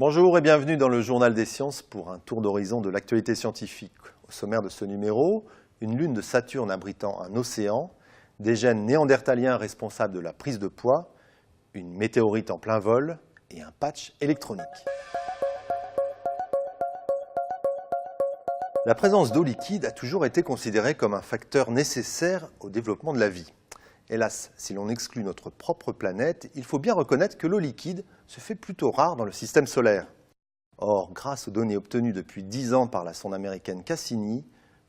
Bonjour et bienvenue dans le Journal des Sciences pour un tour d'horizon de l'actualité scientifique. Au sommaire de ce numéro, une lune de Saturne abritant un océan, des gènes néandertaliens responsables de la prise de poids, une météorite en plein vol et un patch électronique. La présence d'eau liquide a toujours été considérée comme un facteur nécessaire au développement de la vie. Hélas, si l'on exclut notre propre planète, il faut bien reconnaître que l'eau liquide se fait plutôt rare dans le système solaire. Or, grâce aux données obtenues depuis 10 ans par la sonde américaine Cassini,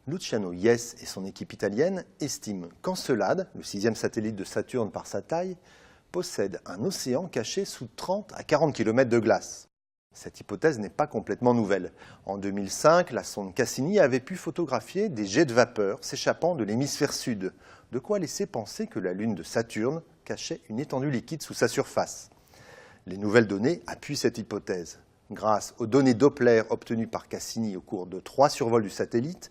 Luciano Yes et son équipe italienne estiment qu'Encelade, le 6e satellite de Saturne par sa taille, possède un océan caché sous 30 à 40 km de glace. Cette hypothèse n'est pas complètement nouvelle. En 2005, la sonde Cassini avait pu photographier des jets de vapeur s'échappant de l'hémisphère sud, de quoi laisser penser que la lune de Saturne cachait une étendue liquide sous sa surface. Les nouvelles données appuient cette hypothèse. Grâce aux données Doppler obtenues par Cassini au cours de 3 survols du satellite,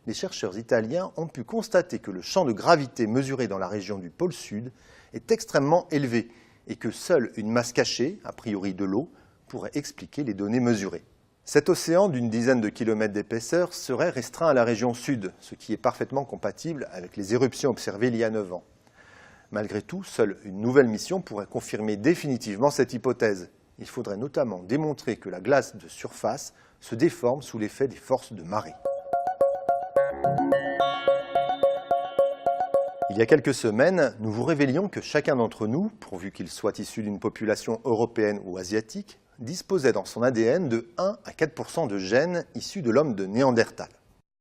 les chercheurs italiens ont pu constater que le champ de gravité mesuré dans la région du pôle sud est extrêmement élevé et que seule une masse cachée, a priori de l'eau, pourrait expliquer les données mesurées. Cet océan d'une dizaine de kilomètres d'épaisseur serait restreint à la région sud, ce qui est parfaitement compatible avec les éruptions observées il y a 9 ans. Malgré tout, seule une nouvelle mission pourrait confirmer définitivement cette hypothèse. Il faudrait notamment démontrer que la glace de surface se déforme sous l'effet des forces de marée. Il y a quelques semaines, nous vous révélions que chacun d'entre nous, pourvu qu'il soit issu d'une population européenne ou asiatique, disposait dans son ADN de 1 à 4% de gènes issus de l'homme de Néandertal.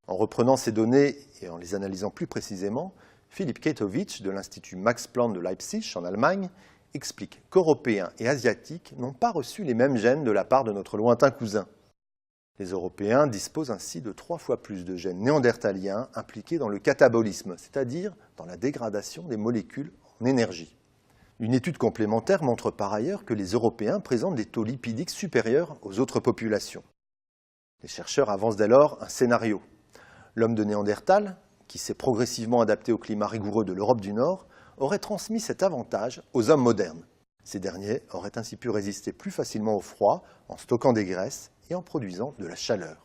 En reprenant ces données et en les analysant plus précisément, Philipp Katowice de l'Institut Max Planck de Leipzig en Allemagne explique qu'Européens et Asiatiques n'ont pas reçu les mêmes gènes de la part de notre lointain cousin. Les Européens disposent ainsi de 3 fois plus de gènes néandertaliens impliqués dans le catabolisme, c'est-à-dire dans la dégradation des molécules en énergie. Une étude complémentaire montre par ailleurs que les Européens présentent des taux lipidiques supérieurs aux autres populations. Les chercheurs avancent dès lors un scénario. L'homme de Néandertal, qui s'est progressivement adapté au climat rigoureux de l'Europe du Nord, aurait transmis cet avantage aux hommes modernes. Ces derniers auraient ainsi pu résister plus facilement au froid en stockant des graisses et en produisant de la chaleur.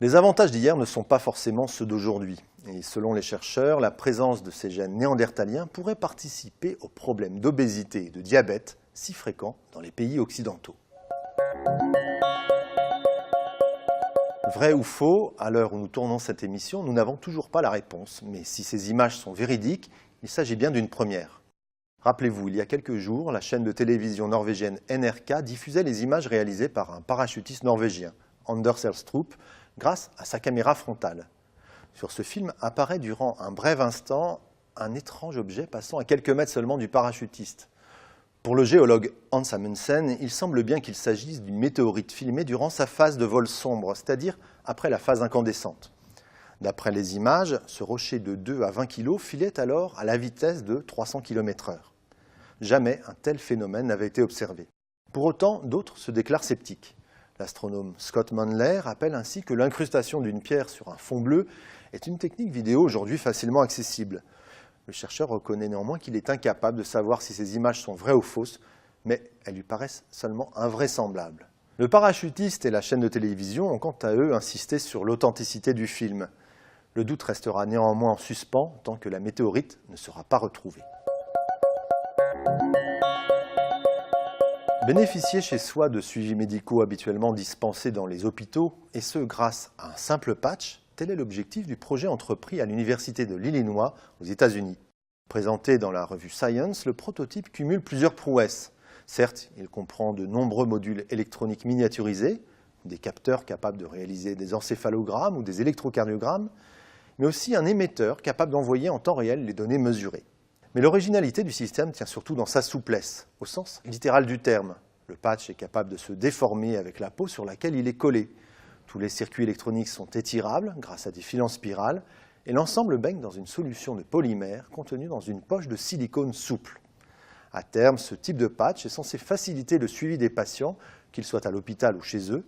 Les avantages d'hier ne sont pas forcément ceux d'aujourd'hui. Et selon les chercheurs, la présence de ces gènes néandertaliens pourrait participer aux problèmes d'obésité et de diabète si fréquents dans les pays occidentaux. Vrai ou faux, à l'heure où nous tournons cette émission, nous n'avons toujours pas la réponse. Mais si ces images sont véridiques, il s'agit bien d'une première. Rappelez-vous, il y a quelques jours, la chaîne de télévision norvégienne NRK diffusait les images réalisées par un parachutiste norvégien, Anders Helstrup, grâce à sa caméra frontale. Sur ce film apparaît durant un bref instant un étrange objet passant à quelques mètres seulement du parachutiste. Pour le géologue Hans Amundsen, il semble bien qu'il s'agisse d'une météorite filmée durant sa phase de vol sombre, c'est-à-dire après la phase incandescente. D'après les images, ce rocher de 2 à 20 kg filait alors à la vitesse de 300 km/h. Jamais un tel phénomène n'avait été observé. Pour autant, d'autres se déclarent sceptiques. L'astronome Scott Manley rappelle ainsi que l'incrustation d'une pierre sur un fond bleu est une technique vidéo aujourd'hui facilement accessible. Le chercheur reconnaît néanmoins qu'il est incapable de savoir si ces images sont vraies ou fausses, mais elles lui paraissent seulement invraisemblables. Le parachutiste et la chaîne de télévision ont quant à eux insisté sur l'authenticité du film. Le doute restera néanmoins en suspens tant que la météorite ne sera pas retrouvée. Bénéficier chez soi de suivis médicaux habituellement dispensés dans les hôpitaux, et ce grâce à un simple patch, tel est l'objectif du projet entrepris à l'Université de l'Illinois aux États-Unis. Présenté dans la revue Science, le prototype cumule plusieurs prouesses. Certes, il comprend de nombreux modules électroniques miniaturisés, des capteurs capables de réaliser des encéphalogrammes ou des électrocardiogrammes, mais aussi un émetteur capable d'envoyer en temps réel les données mesurées. Mais l'originalité du système tient surtout dans sa souplesse, au sens littéral du terme. Le patch est capable de se déformer avec la peau sur laquelle il est collé. Tous les circuits électroniques sont étirables grâce à des fils en spirale et l'ensemble baigne dans une solution de polymère contenue dans une poche de silicone souple. À terme, ce type de patch est censé faciliter le suivi des patients, qu'ils soient à l'hôpital ou chez eux,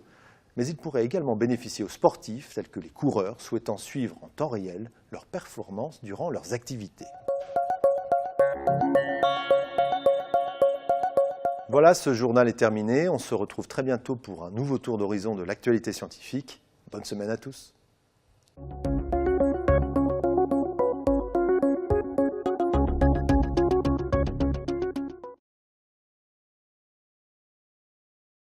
mais il pourrait également bénéficier aux sportifs, tels que les coureurs, souhaitant suivre en temps réel leurs performances durant leurs activités. Voilà, ce journal est terminé. On se retrouve très bientôt pour un nouveau tour d'horizon de l'actualité scientifique. Bonne semaine à tous.